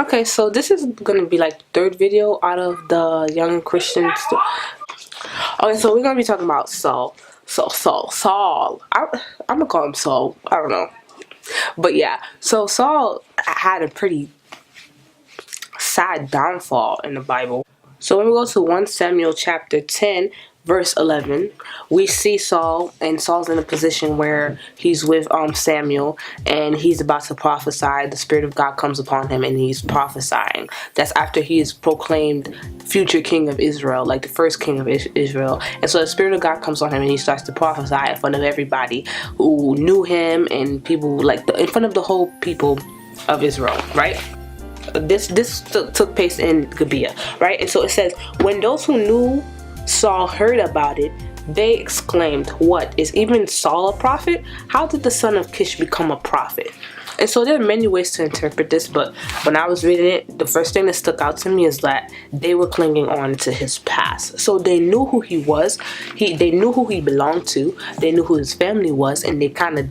Okay, so this is gonna be like the third video out of the young Christians. Okay, so we're gonna be talking about Saul. Saul. I'm gonna call him Saul. I don't know, but yeah. So Saul had a pretty sad downfall in the Bible. So when we go to 1 Samuel chapter 10, verse 11, we see Saul, and Saul's in a position where he's with Samuel, and he's about to prophesy. The Spirit of God comes upon him, and he's prophesying. That's after he is proclaimed future king of Israel, like the first king of Israel. And so the Spirit of God comes on him, and he starts to prophesy in front of everybody who knew him, and people in front of the whole people of Israel, right? This took place in Gibeah, right? And so it says, when those who knew Saul heard about it, they exclaimed, "What, is even Saul a prophet? How did the son of Kish become a prophet?" And so there are many ways to interpret this, but when I was reading it, the first thing that stuck out to me is that they were clinging on to his past. So they knew who he was, they knew who he belonged to, they knew who his family was, and they kind of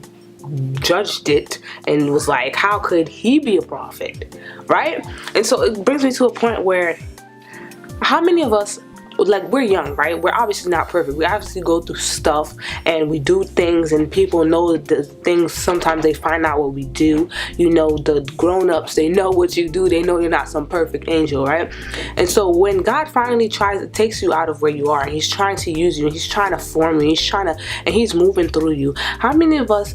judged it and was like, how could he be a prophet, right? And so it brings me to a point where, how many of us, like, we're young, right? We're obviously not perfect. We obviously go through stuff and we do things, and people know the things. Sometimes they find out what we do. You know, the grown-ups, they know what you do. They know you're not some perfect angel, right? And so when God finally takes you out of where you are, and he's trying to use you, and he's trying to form you, and he's moving through you, how many of us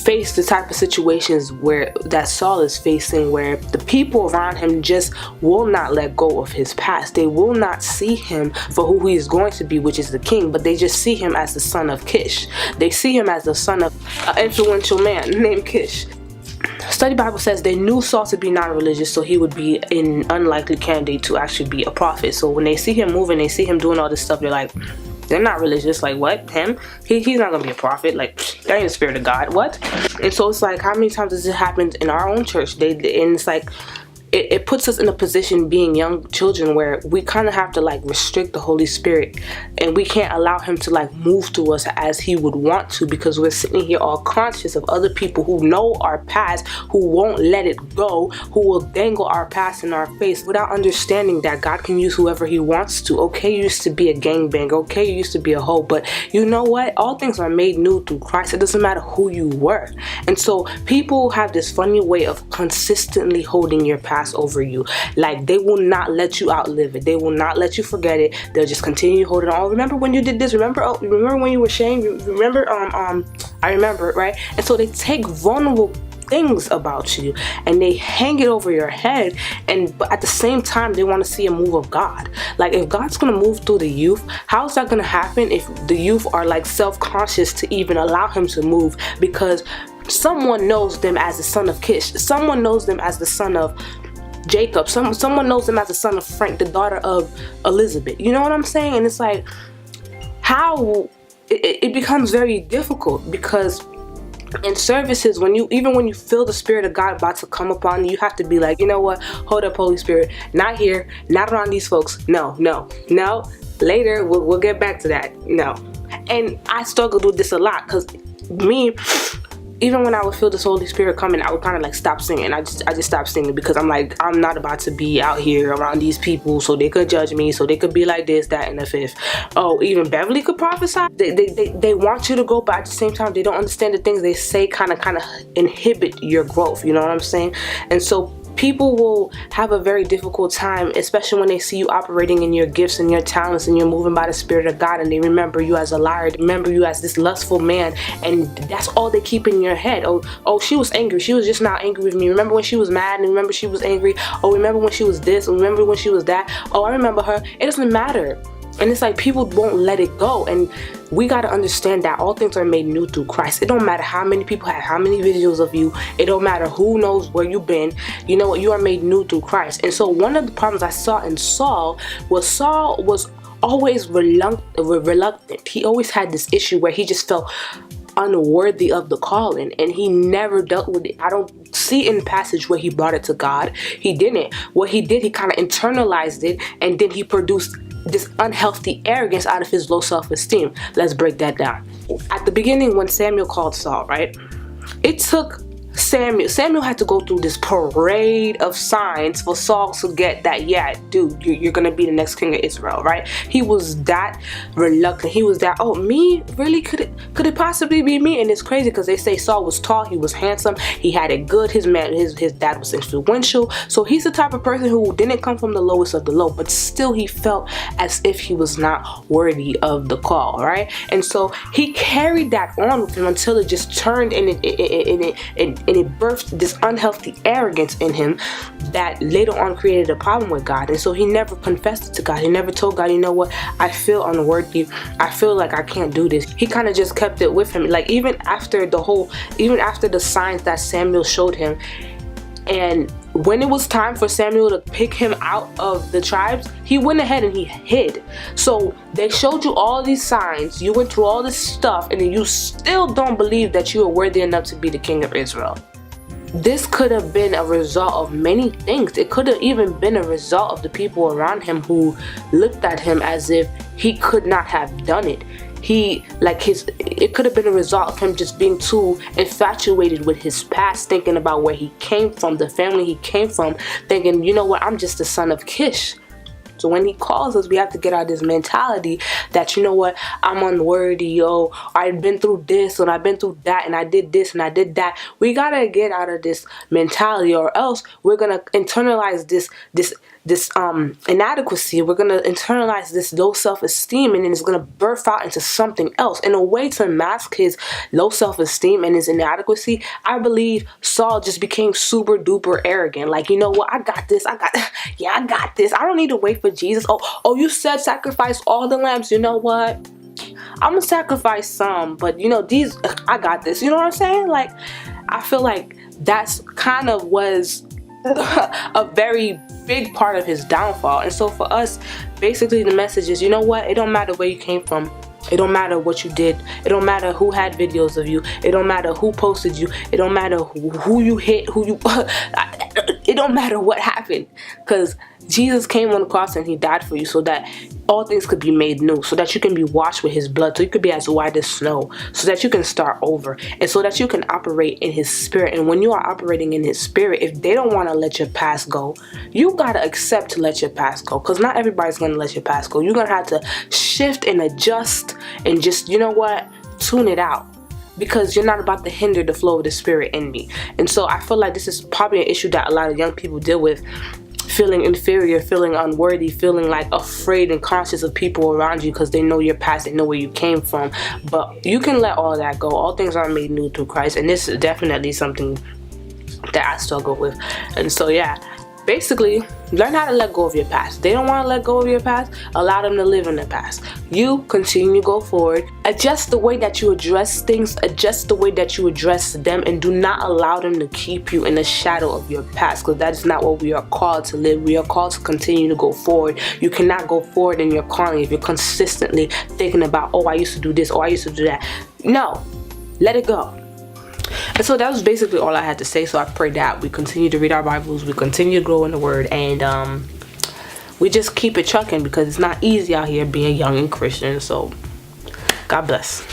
face the type of situations where that Saul is facing, where the people around him just will not let go of his past? They will not see him for who he is going to be, which is the king, but they just see him as the son of Kish. They see him as the son of an influential man named Kish. Study Bible says they knew Saul to be non-religious, so he would be an unlikely candidate to actually be a prophet. So when they see him moving, they see him doing all this stuff, they're like, they're not religious. Like, what? Him? He's not gonna be a prophet. Like, that ain't the Spirit of God. What? And so it's like, how many times does it happen in our own church? And it's like, it puts us in a position, being young children, where we kind of have to like restrict the Holy Spirit, and we can't allow him to like move through us as he would want to, because we're sitting here all conscious of other people who know our past, who won't let it go, who will dangle our past in our face without understanding that God can use whoever he wants to. Okay, you used to be a gangbanger. Okay, you used to be a hoe, but you know what? All things are made new through Christ. It doesn't matter who you were. And so people have this funny way of consistently holding your past over you. Like, they will not let you outlive it. They will not let you forget it. They'll just continue holding on. Oh, remember when you did this? Remember when you were ashamed? Remember I remember, right? And so they take vulnerable things about you and they hang it over your head, but at the same time they want to see a move of God. Like, if God's gonna move through the youth, how's that gonna happen if the youth are like self-conscious to even allow him to move? Because someone knows them as the son of Kish, someone knows them as the son of Jacob, someone knows them as the son of Frank, the daughter of Elizabeth. You know what I'm saying? And it's like, how it becomes very difficult, because in services, when you feel the Spirit of God about to come upon you, you have to be like, you know what, hold up, Holy Spirit, not here, not around these folks. No, later, we'll get back to that. No. And I struggled with this a lot, because me, even when I would feel this Holy Spirit coming, I would kind of like stop singing. I just stopped singing, because I'm like, I'm not about to be out here around these people so they could judge me, so they could be like this, that, and the fifth. Oh, even Beverly could prophesy. They want you to grow, but at the same time, they don't understand the things they say kind of inhibit your growth. You know what I'm saying? And so people will have a very difficult time, especially when they see you operating in your gifts and your talents, and you're moving by the Spirit of God, and they remember you as a liar, remember you as this lustful man, and that's all they keep in your head. Oh, she was angry. She was just not angry with me. Remember when she was mad, and remember she was angry. Oh, remember when she was this, remember when she was that. Oh, I remember her. It doesn't matter. And it's like, people won't let it go. And we got to understand that all things are made new through Christ. It don't matter how many people have how many videos of you. It don't matter who knows where you've been. You know what? You are made new through Christ. And so one of the problems I saw in Saul was always reluctant. He always had this issue where he just felt unworthy of the calling, and he never dealt with it. I don't see in the passage where he brought it to God. He didn't. What he did, he kind of internalized it, and then he produced this unhealthy arrogance out of his low self-esteem. Let's break that down. At the beginning, when Samuel called Saul, right, it took Samuel had to go through this parade of signs for Saul to get that, yeah, dude, you're gonna be the next king of Israel, right? He was that reluctant. He was that, oh, me? Really? Could it possibly be me? And it's crazy because they say Saul was tall, he was handsome, he had it good, his dad was influential. So he's the type of person who didn't come from the lowest of the low, but still he felt as if he was not worthy of the call, right? And so he carried that on with him until it just turned and it birthed this unhealthy arrogance in him that later on created a problem with God. And so he never confessed it to God. He never told God, you know what, I feel unworthy, I feel like I can't do this. He kind of just kept it with him. Like even after the signs that Samuel showed him, and when it was time for Samuel to pick him out of the tribes, he went ahead and he hid. So they showed you all these signs, you went through all this stuff, and then you still don't believe that you are worthy enough to be the king of Israel. This could have been a result of many things. It could have even been a result of the people around him who looked at him as if he could not have done it. It could have been a result of him just being too infatuated with his past, thinking about where he came from, the family he came from, thinking, you know what, I'm just the son of Kish. So when he calls us, we have to get out of this mentality that, you know what, I'm unworthy, I've been through this and I've been through that and I did this and I did that. We gotta get out of this mentality, or else we're gonna internalize this inadequacy. We're gonna internalize this low self-esteem, and then it's gonna birth out into something else. In a way to mask his low self-esteem and his inadequacy, I believe Saul just became super duper arrogant. Like, you know what, I got this. I got this. I don't need to wait for Jesus. Oh, you said sacrifice all the lambs. You know what? I'm gonna sacrifice some, but you know, I got this. You know what I'm saying? Like, I feel like that's kind of was a very big part of his downfall. And so for us, basically the message is, you know what, it don't matter where you came from, it don't matter what you did, it don't matter who had videos of you, it don't matter who posted you, it don't matter who you hit, it don't matter what happened, because Jesus came on the cross and he died for you so that all things could be made new, so that you can be washed with his blood, so you could be as white as snow, so that you can start over, and so that you can operate in his spirit. And when you are operating in his spirit, if they don't want to let your past go, you gotta accept to let your past go, because not everybody's gonna let your past go. You're gonna have to shift and adjust and just, you know what, tune it out, because you're not about to hinder the flow of the spirit in me. And so I feel like this is probably an issue that a lot of young people deal with, feeling inferior, feeling unworthy, feeling like afraid and conscious of people around you because they know your past, they know where you came from. But you can let all that go. All things are made new through Christ, and this is definitely something that I struggle with. And so yeah, basically learn how to let go of your past. They don't want to let go of your past, allow them to live in the past. You continue to go forward, adjust the way that you address things, adjust the way that you address them, and do not allow them to keep you in the shadow of your past, because that is not what we are called to live. We are called to continue to go forward. You cannot go forward in your calling if you're consistently thinking about, oh, I used to do this, or I used to do that. No, let it go. And so that was basically all I had to say. So I pray that we continue to read our Bibles, we continue to grow in the Word, and we just keep it trucking, because it's not easy out here being young and Christian. So God bless.